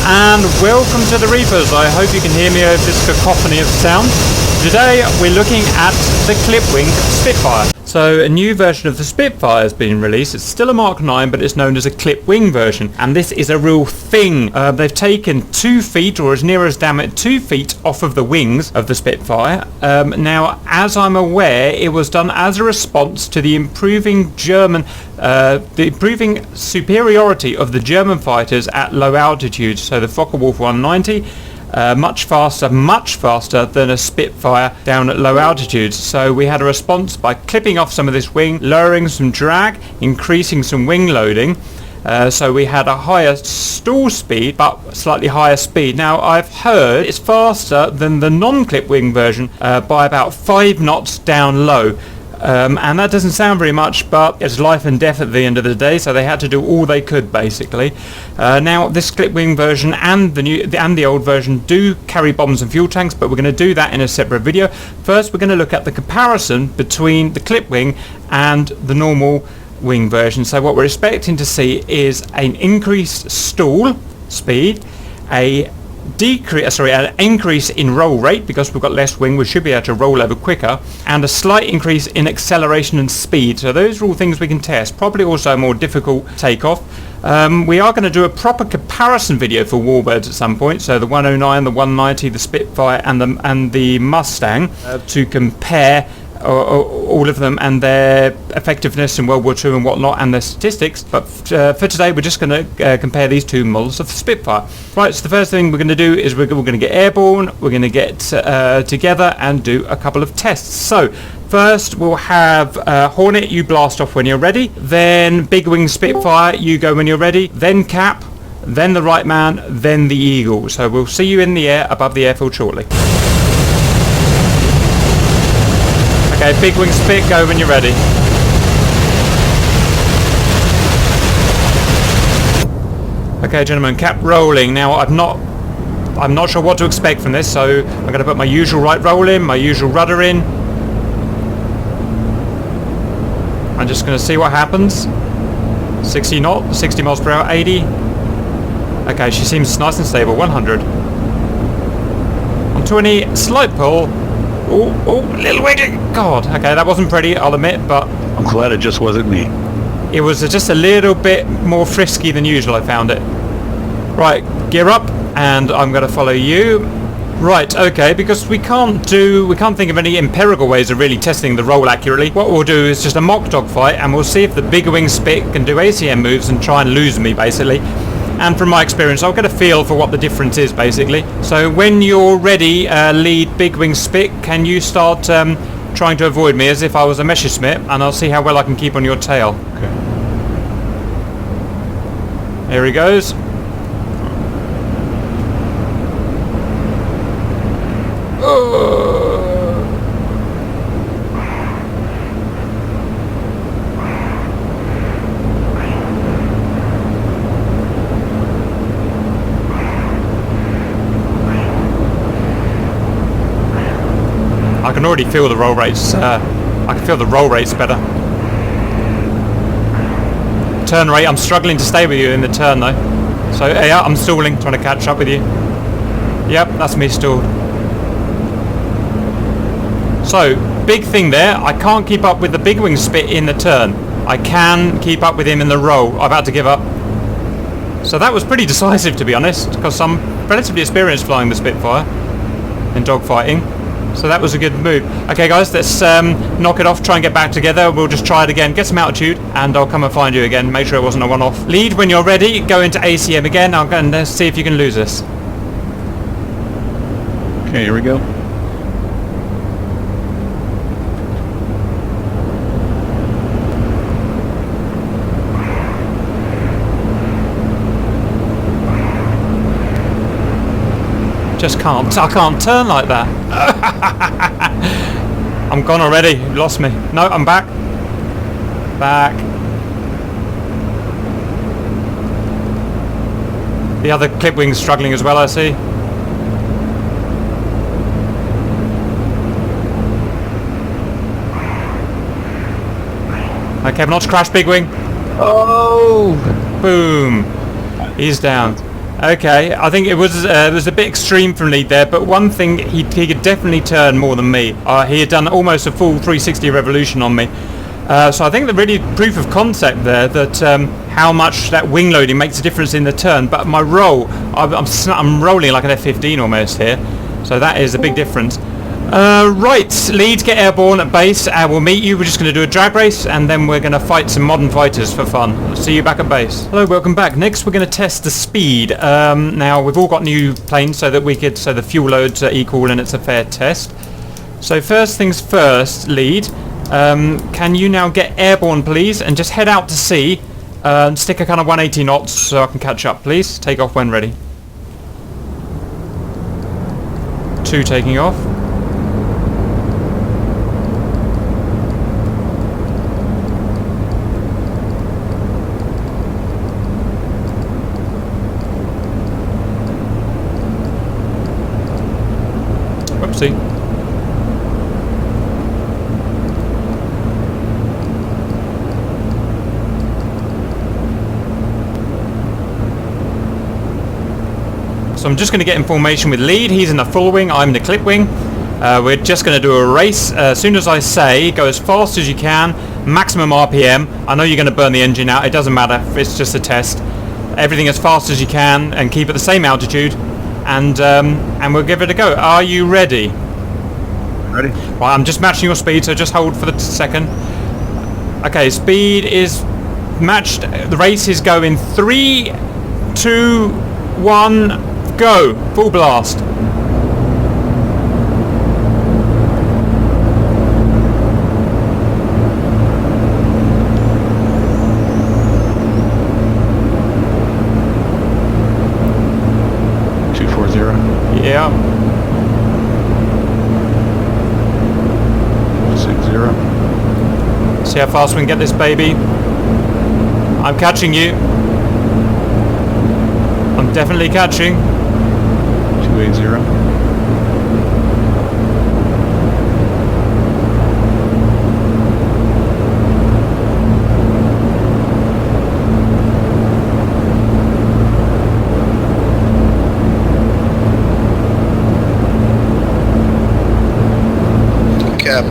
and welcome to the Reapers. I hope you can hear me over this cacophony of sound. Today we're looking at the clip-wing Spitfire. So a new version of the Spitfire has been released. It's still a Mark 9, but it's known as a clip-wing version, and this is a real thing. They've taken 2 feet, or as near as damn it 2 feet, off of the wings of the Spitfire. Now, as I'm aware, it was done as a response to the improving superiority of the German fighters at low altitudes. So the Focke-Wulf 190. Much faster than a Spitfire down at low altitudes. So we had a response by clipping off some of this wing, lowering some drag, increasing some wing loading. So we had a higher stall speed, but slightly higher speed. Now I've heard it's faster than the non-clip wing version by about 5 knots down low. And that doesn't sound very much, but it's life and death at the end of the day, so they had to do all they could basically. Now this clip-wing version and the old version do carry bombs and fuel tanks, but we're going to do that in a separate video. First we're going to look at the comparison between the clip-wing and the normal wing version. So what we're expecting to see is an increased stall speed, an increase in roll rate because we've got less wing, we should be able to roll over quicker, and a slight increase in acceleration and speed. So those are all things we can test. Probably also a more difficult takeoff. We are going to do a proper comparison video for Warbirds at some point, so the 109, the 190, the Spitfire and the Mustang, to compare all of them and their effectiveness in World War II and whatnot, and their statistics. But for today we're just going to compare these 2 models of the Spitfire. Right, so the first thing we're going to do is we're going to get airborne, we're going to get together and do a couple of tests. So first we'll have Hornet, you blast off when you're ready, then Big Wing Spitfire, you go when you're ready, then Cap, then the Right Man, then the Eagle. So we'll see you in the air above the airfield shortly. Okay, Big Wing Spit, go when you're ready. Okay, gentlemen, Cap rolling. Now I'm not sure what to expect from this, so I'm going to put my usual right roll in, my usual rudder in. I'm just going to see what happens. 60 miles per hour, 80. Okay, she seems nice and stable. 100. On 20, slight pull. Oh, little wiggly. God, okay, that wasn't pretty, I'll admit, but I'm glad it just wasn't me. It was just a little bit more frisky than usual, I found it. Right, gear up, and I'm going to follow you. Right, okay, because we can't think of any empirical ways of really testing the roll accurately. What we'll do is just a mock dogfight, and we'll see if the Big Wing Spit can do ACM moves and try and lose me, basically. And from my experience, I'll get a feel for what the difference is, basically. So when you're ready, lead Big Wing Spit, can you start trying to avoid me as if I was a Messerschmitt, and I'll see how well I can keep on your tail. Okay. Here he goes. I can already feel the roll rates. I can feel the roll rates better. Turn rate, I'm struggling to stay with you in the turn though. So yeah, I'm stalling, trying to catch up with you. Yep, that's me stalled. So, big thing there, I can't keep up with the Big Wing Spit in the turn. I can keep up with him in the roll. I've had to give up. So that was pretty decisive, to be honest, because I'm relatively experienced flying the Spitfire in dogfighting. So that was a good move. Okay guys, let's knock it off, try and get back together. We'll just try it again, get some altitude, and I'll come and find you again. Make sure it wasn't a one-off. Lead when you're ready, go into ACM again. I'm going to see if you can lose us. Okay, here we go. I can't turn like that. I'm gone already. You lost me. No, I'm back. The other clip wing's struggling as well, I see. Okay, notch crash, big wing. Oh! Boom. He's down. Okay, I think it was a bit extreme from lead there, but one thing, he could definitely turn more than me. He had done almost a full 360 revolution on me. So I think the really proof of concept there that how much that wing loading makes a difference in the turn. But my roll, I'm rolling like an F-15 almost here, so that is a big difference. Right, lead, get airborne at base. We'll meet you. We're just going to do a drag race, and then we're going to fight some modern fighters for fun. I'll see you back at base. Hello, welcome back. Next, we're going to test the speed. Now we've all got new planes, so the fuel loads are equal and it's a fair test. So first things first, lead. Can you now get airborne, please, and just head out to sea and stick a kind of 180 knots so I can catch up, please. Take off when ready. 2 taking off. Whoopsie. So I'm just going to get in formation with lead. He's in the full wing, I'm in the clip wing. We're just going to do a race. As soon as I say, go as fast as you can, maximum RPM. I know you're going to burn the engine out, it doesn't matter, it's just a test. Everything as fast as you can and keep at the same altitude, and we'll give it a go. Are you ready? Ready? Well, I'm just matching your speed, so just hold for the second. Okay, speed is matched. The race is going 3, 2, 1, go! Full blast. Yeah. 60. See how fast we can get this baby. I'm catching you. I'm definitely catching. 280.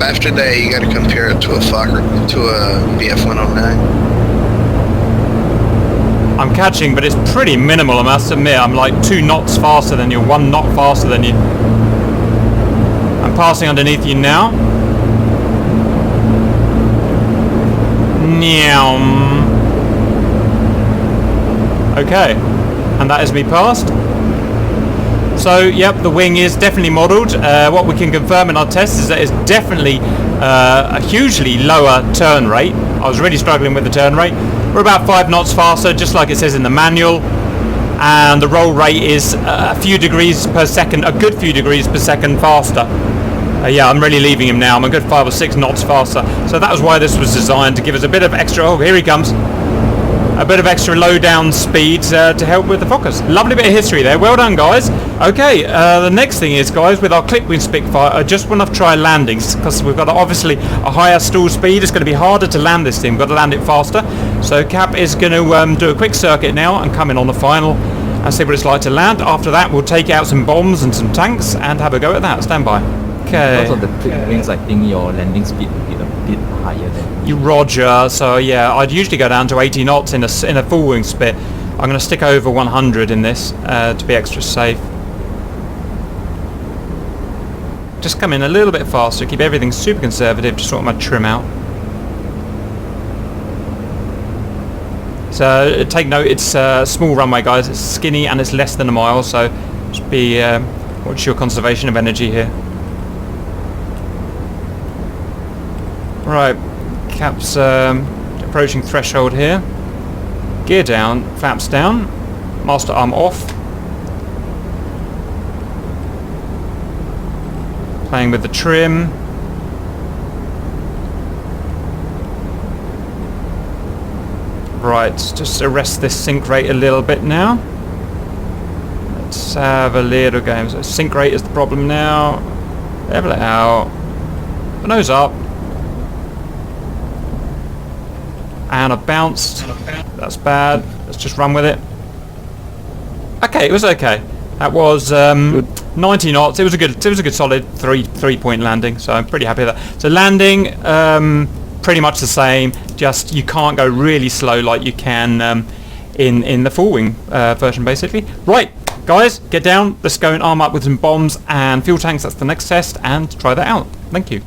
After that, you got to compare it to a Fokker, to a BF-109. I'm catching, but it's pretty minimal, I must admit. I'm like 2 knots faster than you, 1 knot faster than you. I'm passing underneath you now. Nyam. Okay, and that is me passed. So, yep, the wing is definitely modelled. What we can confirm in our test is that it's definitely a hugely lower turn rate. I was really struggling with the turn rate. We're about 5 knots faster, just like it says in the manual. And the roll rate is a few degrees per second, a good few degrees per second faster. Yeah, I'm really leaving him now. I'm a good 5 or 6 knots faster. So that was why this was designed, to give us a bit of extra... Oh, here he comes. A bit of extra low down speed to help with the Fokkers. Lovely bit of history there. Well done, guys. Okay, the next thing is, guys, with our clip wing Spitfire, I just want to try landings, because we've got obviously a higher stall speed. It's going to be harder to land this thing. We've got to land it faster. So Cap is going to do a quick circuit now and come in on the final and see what it's like to land. After that, we'll take out some bombs and some tanks and have a go at that. Stand by. Okay. Because of the clip wings, I think your landing speed will be a bit higher than You Roger. So yeah, I'd usually go down to 80 knots in a full wing spit. I'm going to stick over 100 in this to be extra safe. Just come in a little bit faster, keep everything super conservative, just sort of my trim out. So take note, it's a small runway, guys. It's skinny and it's less than a mile, so just be watch your conservation of energy here. Right, Cap's approaching threshold here. Gear down, flaps down, master arm off. Playing with the trim. Right, just arrest this sink rate a little bit now. Let's have a little game. So sink rate is the problem now. Level it out. Nose up. And I bounced. That's bad. Let's just run with it. Okay, it was okay. That was 90 knots. It was a good solid three-point landing. So I'm pretty happy with that. So landing, pretty much the same. Just you can't go really slow like you can in the full wing version, basically. Right, guys, get down. Let's go and arm up with some bombs and fuel tanks. That's the next test, and try that out. Thank you.